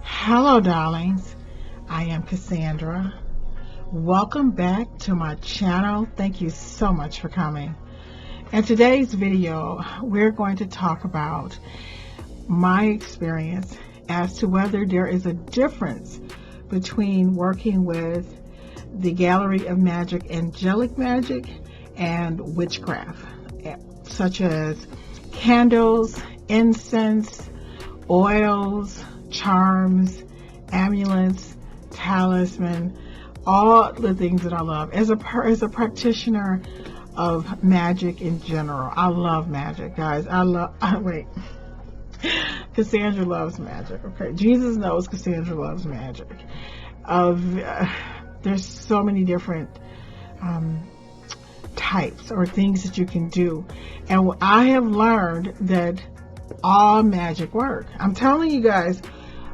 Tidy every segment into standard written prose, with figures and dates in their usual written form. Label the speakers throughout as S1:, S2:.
S1: Hello, darlings. I am Cassandra. Welcome back to my channel. Thank you so much for coming. In today's video, we're going to talk about my experience as to whether there is a difference between working with the Gallery of Magic, Angelic Magick, and Witchcraft, such as candles, incense, oils, charms, amulets, talisman, all the things that I love. As a practitioner of magic in general, I love magic, guys. Wait. Cassandra loves magic. Okay, Jesus knows Cassandra loves magic. There's so many different types or things that you can do, and I have learned that all magic work. I'm telling you guys,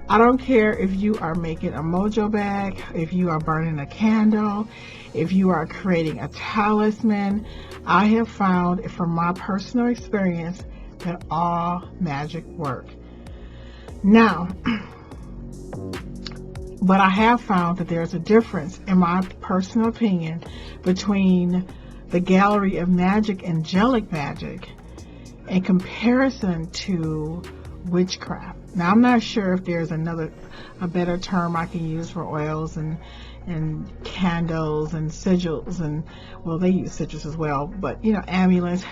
S1: I don't care if you are making a mojo bag, if you are burning a candle, if you are creating a talisman. I have found from my personal experience that all magic work. Now, but I have found that there's a difference, in my personal opinion, between the Gallery of Magic, Angelic Magick, in comparison to Witchcraft. Now, I'm not sure if there's a better term I can use for oils and candles and sigils, and well, they use sigils as well, but you know, amulets.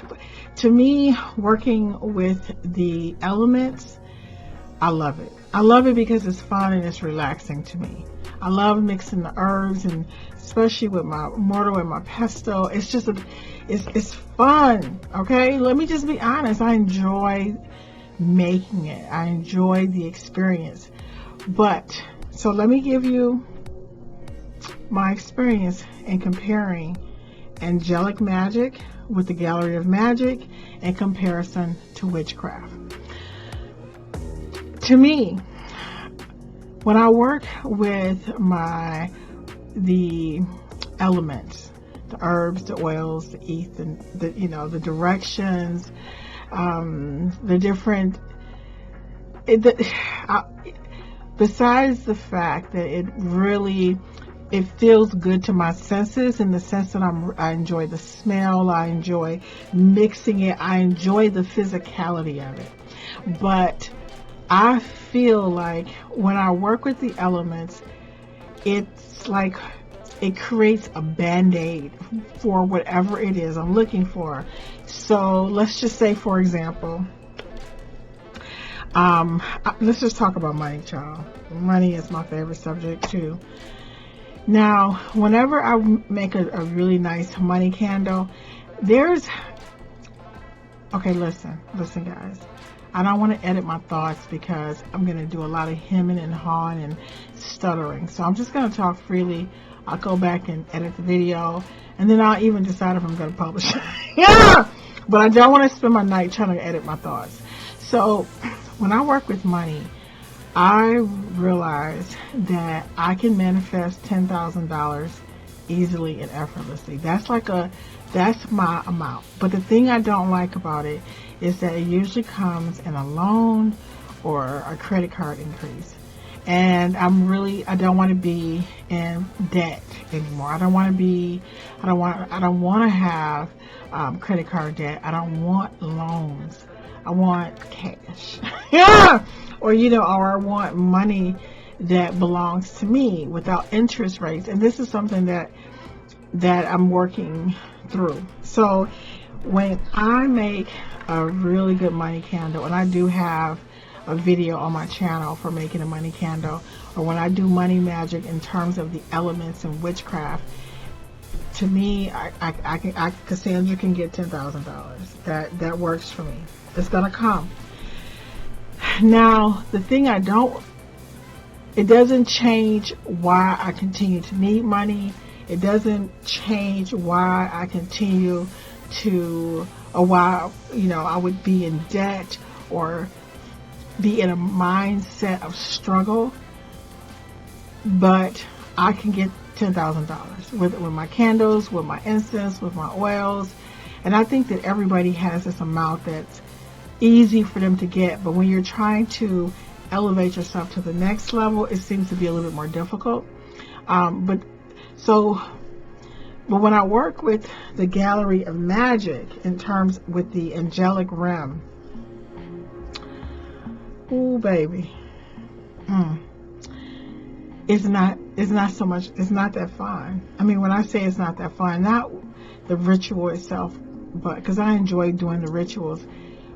S1: To me, working with the elements, I love it. I love it because it's fun and it's relaxing to me. I love mixing the herbs, and especially with my mortar and my pesto. It's just it's fun. Okay, let me just be honest. I enjoy making it. I enjoy the experience. But so let me give you my experience in comparing Angelic Magick with the Gallery of Magic in comparison to Witchcraft. To me, when I work with the elements, the herbs, the oils, the eth, and the directions, the different, besides the fact that it feels good to my senses, in the sense that I enjoy the smell, I enjoy mixing it, I enjoy the physicality of it. But I feel like when I work with the elements, it's like it creates a band-aid for whatever it is I'm looking for. So let's just say, for example, let's just talk about money, child. Money is my favorite subject too. Now, whenever I make a really nice money candle, okay, listen guys. I don't want to edit my thoughts because I'm going to do a lot of hemming and hawing and stuttering. So I'm just going to talk freely. I'll go back and edit the video, and then I'll even decide if I'm going to publish it. Yeah! But I don't want to spend my night trying to edit my thoughts. So when I work with money, I realize that I can manifest $10,000 easily and effortlessly. That's my amount. But the thing I don't like about it is that it usually comes in a loan or a credit card increase. And I don't want to be in debt anymore. I don't want to have credit card debt. I don't want loans. I want cash. Yeah! Or I want money that belongs to me without interest rates. And this is something that I'm working through. So when I make a really good money candle, and I do have a video on my channel for making a money candle, or when I do money magic in terms of the elements and witchcraft, to me, Cassandra can get $10,000. That works for me. It's gonna come. Now, the thing it doesn't change why I continue to need money. It doesn't change why I continue to, or why, I would be in debt or be in a mindset of struggle. But I can get $10,000 with my candles, with my incense, with my oils. And I think that everybody has this amount that's easy for them to get. But when you're trying to elevate yourself to the next level, it seems to be a little bit more difficult. But when I work with the Gallery of Magic in terms with the angelic realm, ooh, baby, it's not so much, it's not that fun. I mean, when I say it's not that fun, not the ritual itself, but because I enjoy doing the rituals.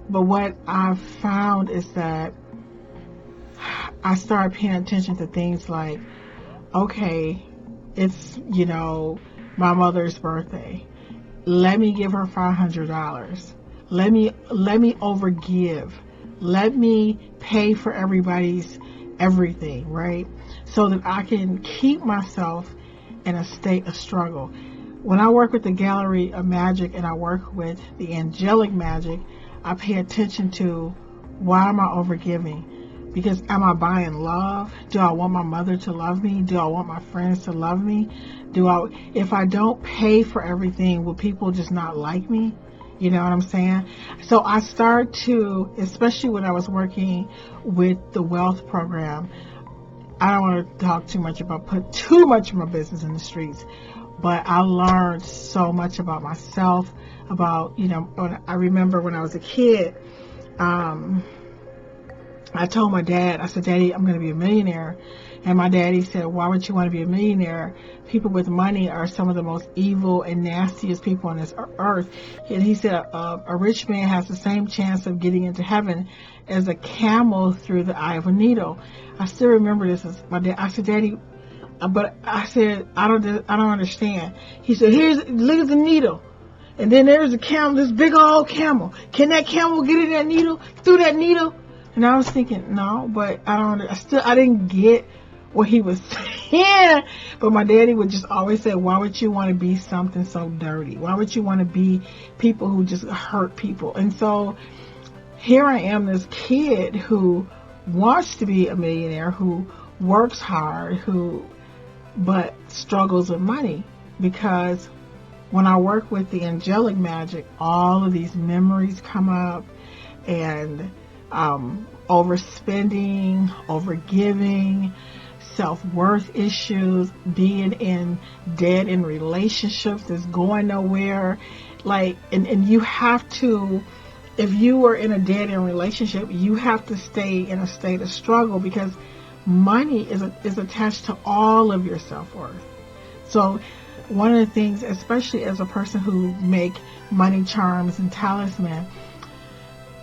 S1: But what I've found is that I started paying attention to things like, okay, it's, my mother's birthday. Let me give her $500. Let me overgive. Let me pay for everybody's everything, right? So that I can keep myself in a state of struggle. When I work with the Gallery of Magic and I work with the Angelic Magic, I pay attention to, why am I overgiving? Because am I buying love? Do I want my mother to love me? Do I want my friends to love me? If I don't pay for everything, will people just not like me? You know what I'm saying? So I start to, especially when I was working with the wealth program, I don't want to talk too much about, put too much of my business in the streets, but I learned so much about myself, about, I remember when I was a kid, I told my dad, I said, Daddy, I'm going to be a millionaire. And my daddy said, why would you want to be a millionaire? People with money are some of the most evil and nastiest people on this earth. And he said, a rich man has the same chance of getting into heaven as a camel through the eye of a needle. I still remember this. As my dad, I said, Daddy, but I said, I don't understand. He said, look at the needle. And then there's a camel, this big old camel. Can that camel get in that needle, through that needle? And I was thinking, no, but I didn't get what he was saying. But my daddy would just always say, why would you want to be something so dirty? Why would you want to be people who just hurt people? And so here I am, this kid who wants to be a millionaire, who works hard, but struggles with money. Because when I work with the Angelic Magic, all of these memories come up, and overspending, overgiving, self-worth issues, being in dead in relationships that's going nowhere. And you have to, if you are in a dead end relationship, you have to stay in a state of struggle, because money is attached to all of your self-worth. So one of the things, especially as a person who make money charms and talisman,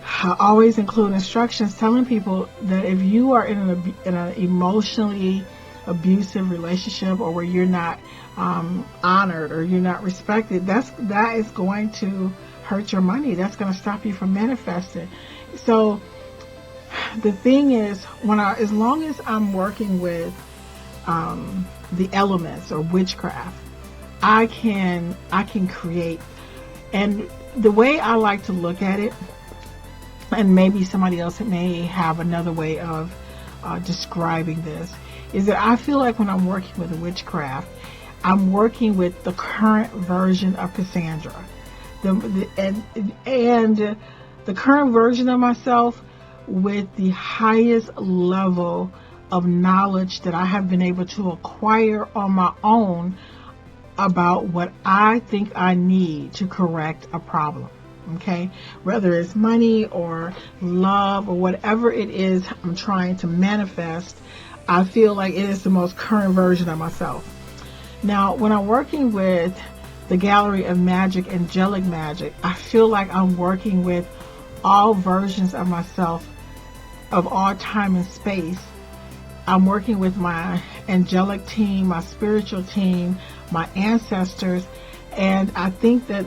S1: I always include instructions telling people that if you are in an emotionally abusive relationship, or where you're not honored or you're not respected, that is going to hurt your money. That's going to stop you from manifesting. So the thing is, as long as I'm working with the elements or witchcraft, I can create. And the way I like to look at it, and maybe somebody else may have another way of describing this, is that I feel like when I'm working with witchcraft, I'm working with the current version of Cassandra, and the current version of myself with the highest level of knowledge that I have been able to acquire on my own about what I think I need to correct a problem. Okay, whether it's money or love or whatever it is I'm trying to manifest, I feel like it is the most current version of myself. Now, when I'm working with the Gallery of Magic, Angelic Magic, I feel like I'm working with all versions of myself of all time and space. I'm working with my angelic team, my spiritual team, my ancestors. And I think that,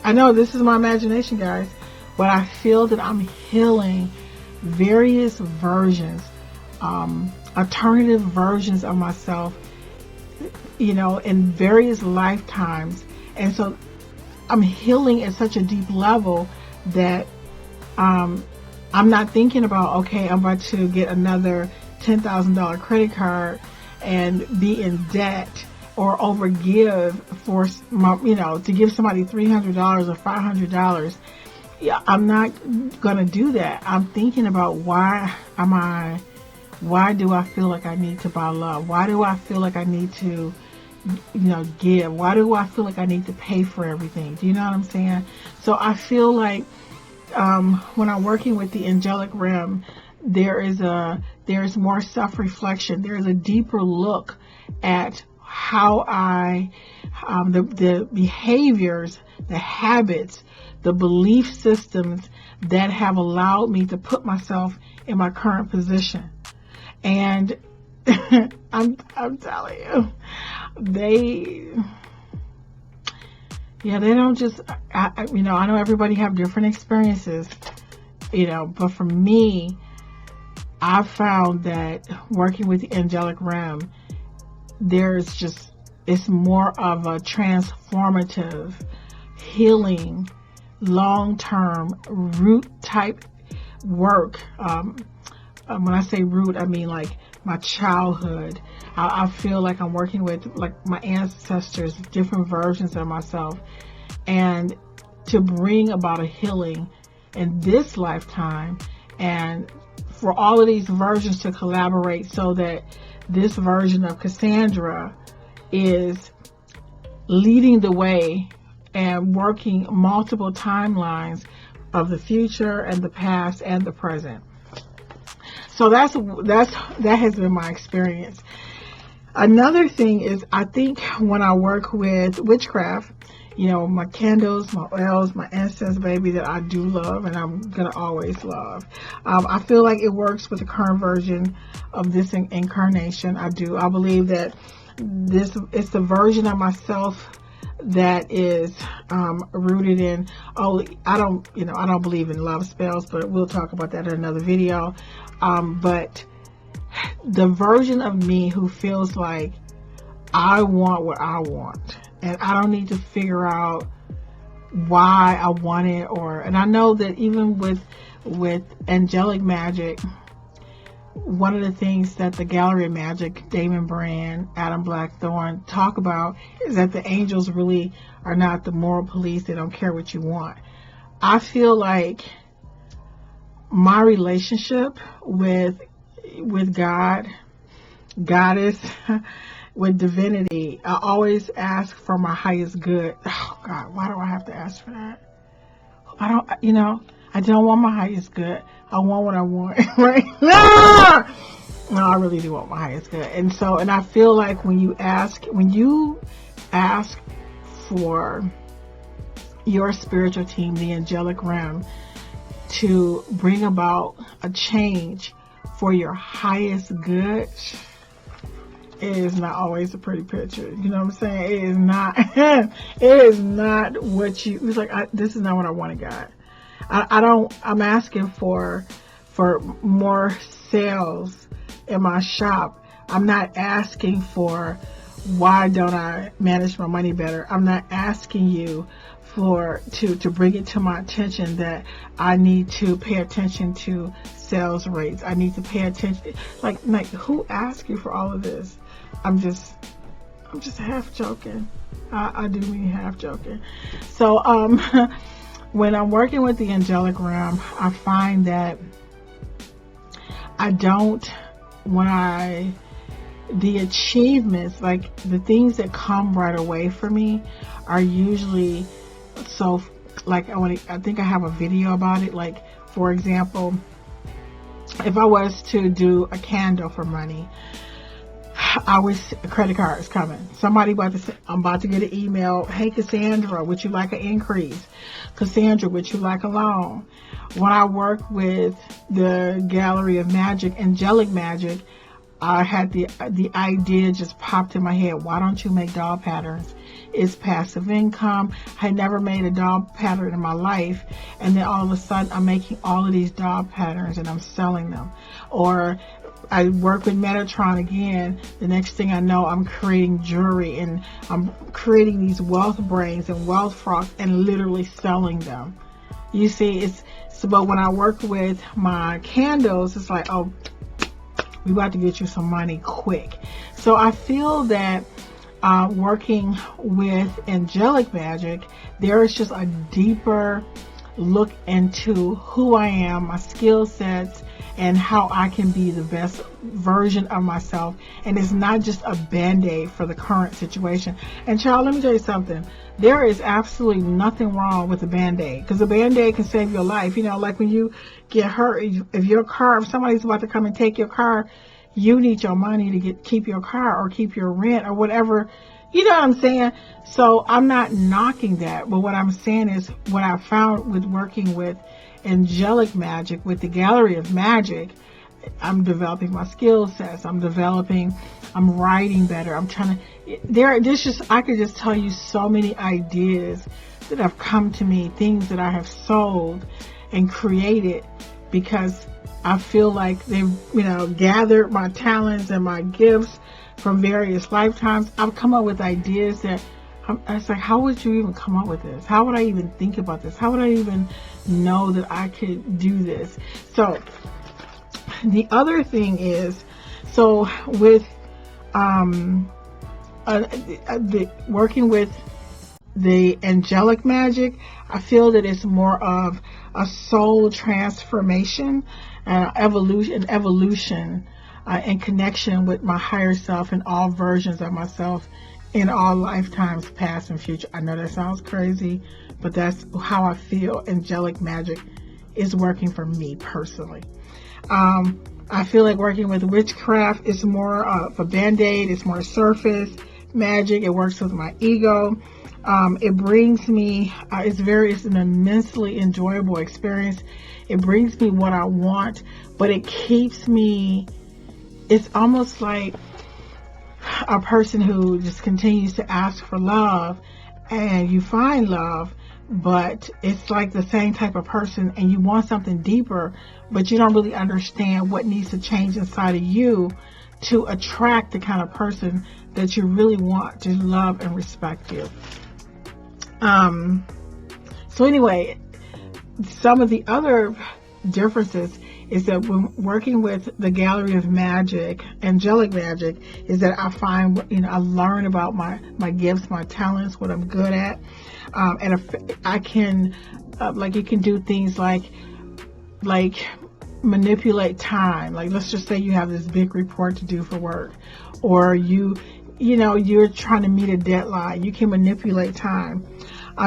S1: I know this is my imagination, guys, but I feel that I'm healing various versions, alternative versions of myself, in various lifetimes. And so I'm healing at such a deep level that I'm not thinking about, okay, I'm about to get another $10,000 credit card and be in debt, or overgive for to give somebody $300 or $500. yeah, I'm not gonna do that. I'm thinking about why do I feel like I need to buy love? Why do I feel like I need to, give? Why do I feel like I need to pay for everything? Do you know what I'm saying? So I feel like when I'm working with the angelic realm, there is more self-reflection. There is a deeper look at how the behaviors, the habits, the belief systems that have allowed me to put myself in my current position. And I'm telling you, they don't just, I know everybody have different experiences, but for me, I've found that working with the angelic realm, it's more of a transformative, healing, long-term, root type work. When I say root, I mean like my childhood. I feel like I'm working with like my ancestors, different versions of myself, and to bring about a healing in this lifetime, and for all of these versions to collaborate so that this version of Cassandra is leading the way and working multiple timelines of the future and the past and the present. So that has been my experience. Another thing is, I think when I work with witchcraft, my candles, my oils, my incense, baby, that I do love and I'm going to always love. I feel like it works with the current version of this incarnation. I believe that it's the version of myself that is rooted in, I don't believe in love spells, but we'll talk about that in another video. But the version of me who feels like I want what I want, and I don't need to figure out why I want it, and I know that even with Angelic Magick, one of the things that the Gallery of Magic, Damon Brand, Adam Blackthorne talk about is that the angels really are not the moral police. They don't care what you want. I feel like my relationship with God, Goddess, with divinity, I always ask for my highest good. Oh God, why do I have to ask for that? I don't want my highest good. I want what I want, right? No, I really do want my highest good. And I feel like when you ask for your spiritual team, the angelic realm, to bring about a change for your highest good, it is not always a pretty picture. You know what I'm saying? It is not. It is not what you. It's like this is not what I wanted, God. I'm asking for more sales in my shop. I'm not asking for why don't I manage my money better. I'm not asking you to bring it to my attention that I need to pay attention to sales rates. I need to pay attention. Like who asked you for all of this? I'm just half joking. I do mean half joking. So when I'm working with the angelic realm, I find that the achievements, like the things that come right away for me, are usually so, like, I think I have a video about it. Like, for example, if I was to do a candle for money, a credit card is coming. I'm about to get an email. Hey, Cassandra, would you like an increase? Cassandra, would you like a loan? When I work with the Gallery of Magic, Angelic Magick, I had the idea just popped in my head. Why don't you make doll patterns? It's passive income. I had never made a doll pattern in my life, and then all of a sudden I'm making all of these doll patterns and I'm selling them. Or I work with Metatron again. The next thing I know, I'm creating jewelry and I'm creating these wealth brains and wealth frocks and literally selling them. You see, but when I work with my candles, it's like, oh, we about to get you some money quick. So I feel that working with Angelic Magick, there is just a deeper look into who I am, my skill sets, and how I can be the best version of myself. And it's not just a band-aid for the current situation. And child, let me tell you something. There is absolutely nothing wrong with a band-aid, because a band-aid can save your life. You know, like when you get hurt, if somebody's about to come and take your car, you need your money to keep your car or keep your rent or whatever. You know what I'm saying? So I'm not knocking that, but what I'm saying is what I found with working with Angelic Magick, with the Gallery of Magic, I'm developing my skill sets. I'm writing better. I could just tell you so many ideas that have come to me, things that I have sold and created because I feel like they've, gathered my talents and my gifts from various lifetimes. I've come up with ideas that it's like, how would you even come up with this? How would I even think about this? How would I even know that I could do this? So the other thing is, with working with the Angelic Magick, I feel that it's more of a soul transformation, evolution, and connection with my higher self and all versions of myself in all lifetimes, past and future. I know that sounds crazy, but that's how I feel Angelic Magick is working for me personally. I feel like working with witchcraft is more of a band-aid. It's more surface magic. It works with my ego. It brings me, it's an immensely enjoyable experience. It brings me what I want, but it keeps me, it's almost like a person who just continues to ask for love, and you find love, but it's like the same type of person, and you want something deeper, but you don't really understand what needs to change inside of you to attract the kind of person that you really want to love and respect you. So anyway, some of the other differences is that when working with the Gallery of Magic, Angelic Magick, is that I find, I learn about my gifts, my talents, what I'm good at. And if I can, you can do things like manipulate time. Like, let's just say you have this big report to do for work, or you're trying to meet a deadline. You can manipulate time.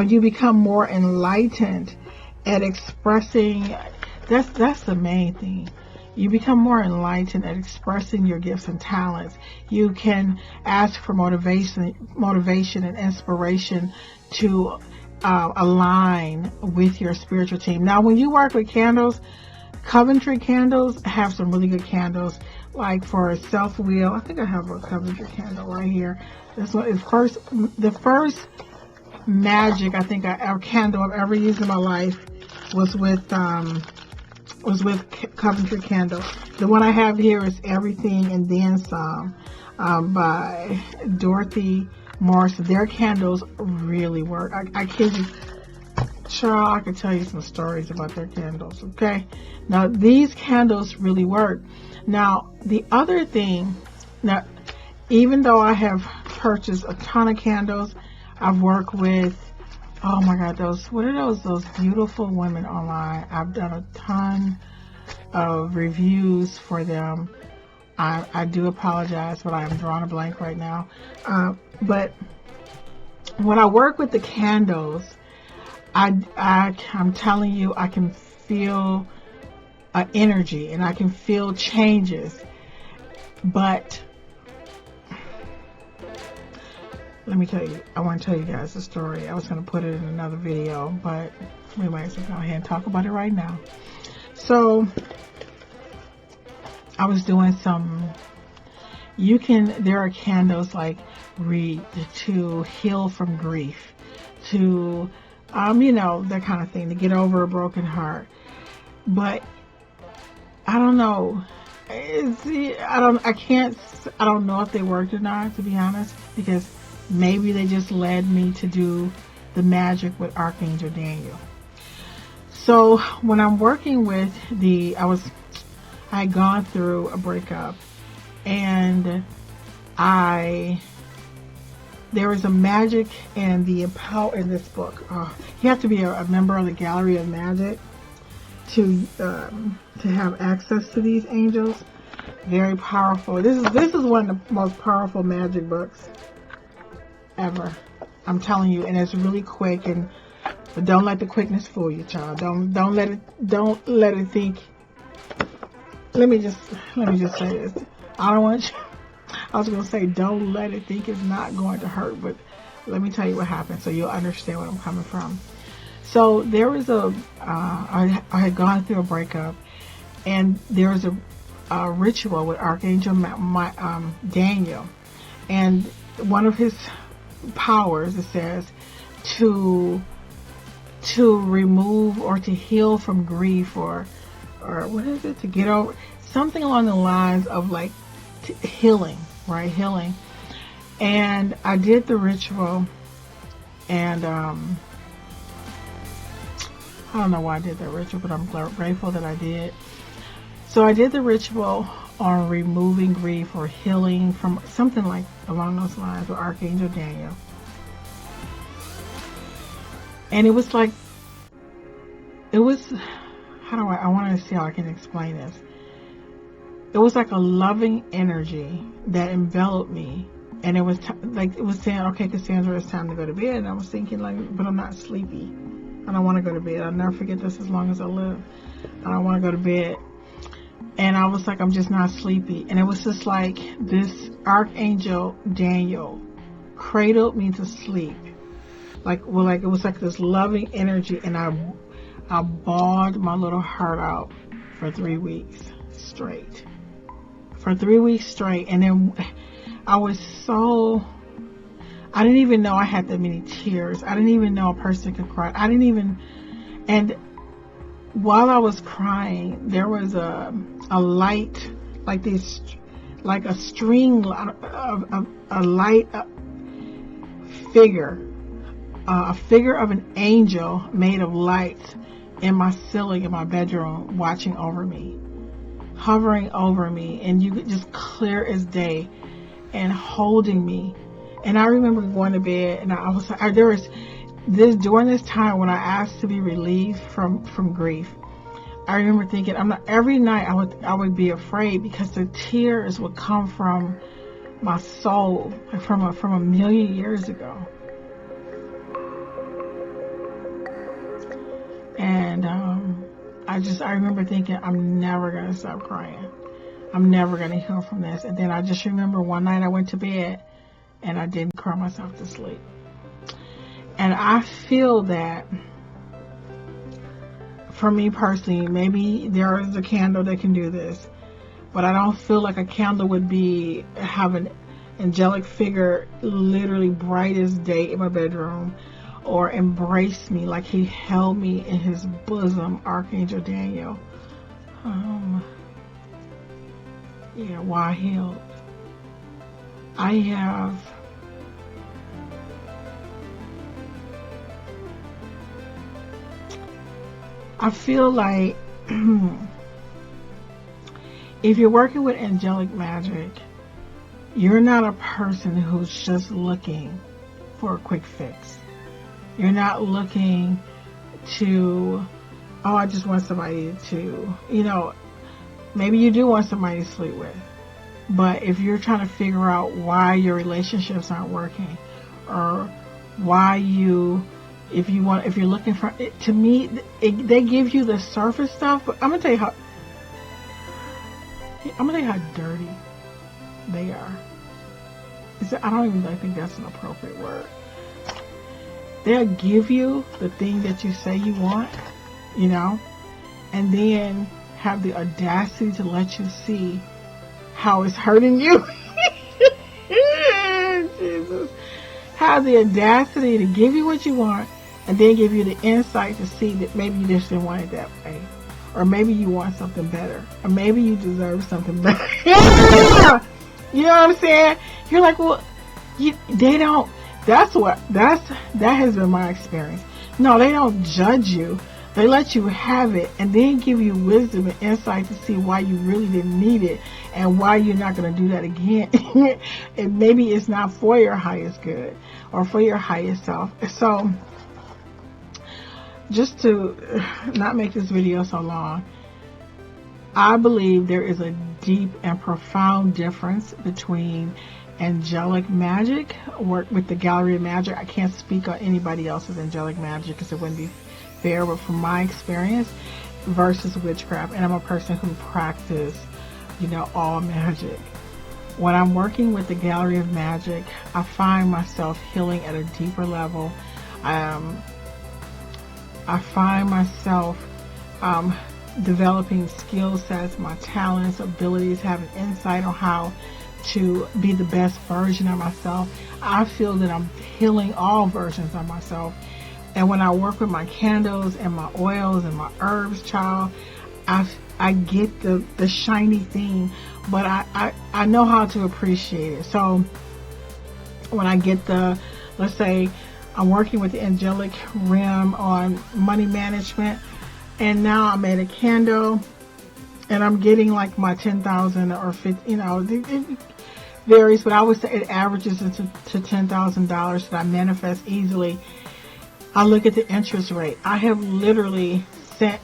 S1: You become more enlightened at expressing. That's the main thing. You become more enlightened at expressing your gifts and talents. You can ask for motivation and inspiration to align with your spiritual team. Now, when you work with candles, Coventry candles have some really good candles. Like for self-will, I think I have a Coventry candle right here. This one is the first magic candle I've ever used in my life was with Coventry candle. The one I have here is Everything and Then Some, by Dorothy Morrison. Their candles really work. I kid you, Cheryl, I could tell you some stories about their candles. Okay, now these candles really work. Now the other thing, even though I have purchased a ton of candles, I've worked with, oh my God, those beautiful women online. I've done a ton of reviews for them. I do apologize, but I am drawing a blank right now. But when I work with the candles, I'm telling you, I can feel energy and I can feel changes. But let me tell you, I want to tell you guys the story. I was going to put it in another video, but we might as well go ahead and talk about it right now. So I was doing there are candles like to heal from grief, to, that kind of thing, to get over a broken heart. But I don't know. I don't know if they worked or not, to be honest, because maybe they just led me to do the magic with Archangel Daniel. So when I'm working with I had gone through a breakup, and I there is a magic and the power in this book. You have to be a member of the Gallery of Magic to have access to these angels. Very powerful. This is one of the most powerful magic books ever. I'm telling you, and it's really quick. But don't let the quickness fool you, child. Don't let it think. Let me just say this. I was gonna say don't let it think it's not going to hurt, but let me tell you what happened so you'll understand where I'm coming from. So there was I had gone through a breakup, and there was a ritual with Archangel Daniel, and one of his powers, it says, to remove or to heal from grief, or what is it, to get over something along the lines of like healing, right? Healing. And I did the ritual, and I don't know why I did that ritual, but I'm grateful that I did. So I did the ritual on removing grief or healing from something like along those lines with Archangel Daniel. And it was like, I want to see how I can explain this. It was like a loving energy that enveloped me. And it was it was saying, okay, Cassandra, it's time to go to bed. And I was thinking, like, but I'm not sleepy. I don't want to go to bed. I'll never forget this as long as I live. I don't want to go to bed. And I was like, I'm just not sleepy. And it was just like this Archangel Daniel cradled me to sleep. It was like this loving energy. And I bawled my little heart out for 3 weeks straight. For 3 weeks straight. And then I didn't even know I had that many tears. I didn't even know a person could cry. And while I was crying, there was a light, like a string, a light figure, a figure of an angel made of light in my ceiling in my bedroom, watching over me, hovering over me, and you could just clear as day, and holding me. And I remember going to bed, and I was like, during this time when I asked to be relieved from grief, I remember thinking, every night I would be afraid, because the tears would come from my soul, from a million years ago. And I remember thinking, I'm never gonna stop crying. I'm never gonna heal from this. And then I just remember one night I went to bed and I didn't cry myself to sleep. And I feel that, for me personally, maybe there is a candle that can do this, but I don't feel like a candle would have an angelic figure literally bright as day in my bedroom, or embrace me like he held me in his bosom, Archangel Daniel. Why healed? I feel like if you're working with Angelic Magic, you're not a person who's just looking for a quick fix. You're not looking to, I just want somebody to, maybe you do want somebody to sleep with. But if you're trying to figure out why your relationships aren't working, or why if you're looking for it, to me, they give you the surface stuff, but I'm gonna tell you how dirty they are. I don't even think that's an appropriate word. They'll give you the thing that you say you want, and then have the audacity to let you see how it's hurting you. Jesus. Have the audacity to give you what you want, and then give you the insight to see that maybe you just didn't want it that way, or maybe you want something better, or maybe you deserve something better. Yeah! You know what I'm saying? You're like, well, they don't. That has been my experience. No, they don't judge you. They let you have it, and then give you wisdom and insight to see why you really didn't need it. and why you're not going to do that again. And maybe it's not for your highest good or for your highest self. So just to not make this video so long, I believe there is a deep and profound difference between Angelic Magick, work with the Gallery of Magic. I can't speak on anybody else's Angelic Magick because it wouldn't be fair, but from my experience, versus witchcraft. And I'm a person who practices, all magic. When I'm working with the Gallery of Magic, I find myself healing at a deeper level. I find myself developing skill sets, my talents, abilities, having insight on how to be the best version of myself. I feel that I'm healing all versions of myself. And when I work with my candles and my oils and my herbs, child, I get the shiny thing, but I know how to appreciate it. So when I get let's say I'm working with the angelic realm on money management, and now I made a candle and I'm getting like my 10,000 or 50, it varies, but I would say it averages into $10,000 that I manifest easily. I look at the interest rate. I have literally sent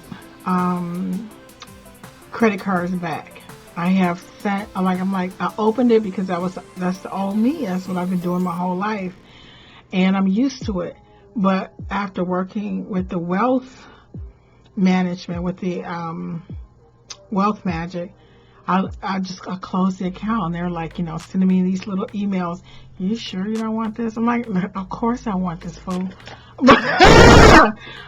S1: credit cards back. I have sent, I opened it because that's the old me. That's what I've been doing my whole life, and I'm used to it. But after working with the wealth management, with the wealth magic, I closed the account, and they're like, sending me these little emails. You sure you don't want this? I'm like, of course I want this, fool.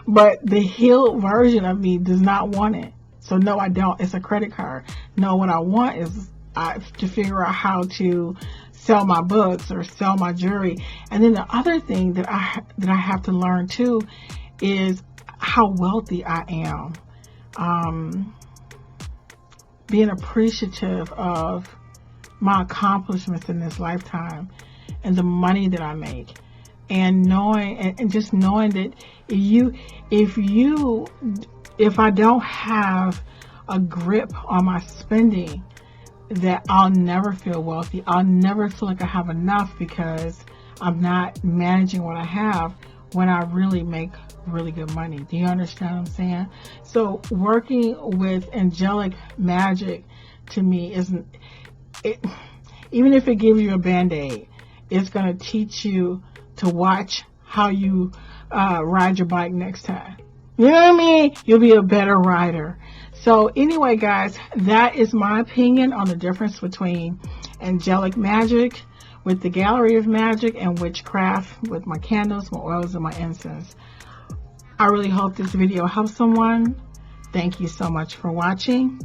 S1: But the healed version of me does not want it. So no, I don't. It's a credit card. No, what I want is to figure out how to sell my books or sell my jewelry. And then the other thing that I have to learn too is how wealthy I am. Being appreciative of my accomplishments in this lifetime and the money that I make, and knowing and just knowing that if I don't have a grip on my spending, that I'll never feel wealthy. I'll never feel like I have enough because I'm not managing what I have when I really make really good money. Do you understand what I'm saying? So working with Angelic Magick to me isn't it, even if it gives you a band-aid, it's going to teach you to watch how you ride your bike next time. You know what I mean? You'll be a better rider. So anyway, guys, that is my opinion on the difference between Angelic Magick with the Gallery of Magic and witchcraft with my candles, my oils, and my incense. I really hope this video helps someone. Thank you so much for watching,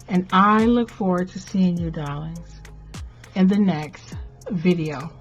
S1: and I look forward to seeing you, darlings, in the next video.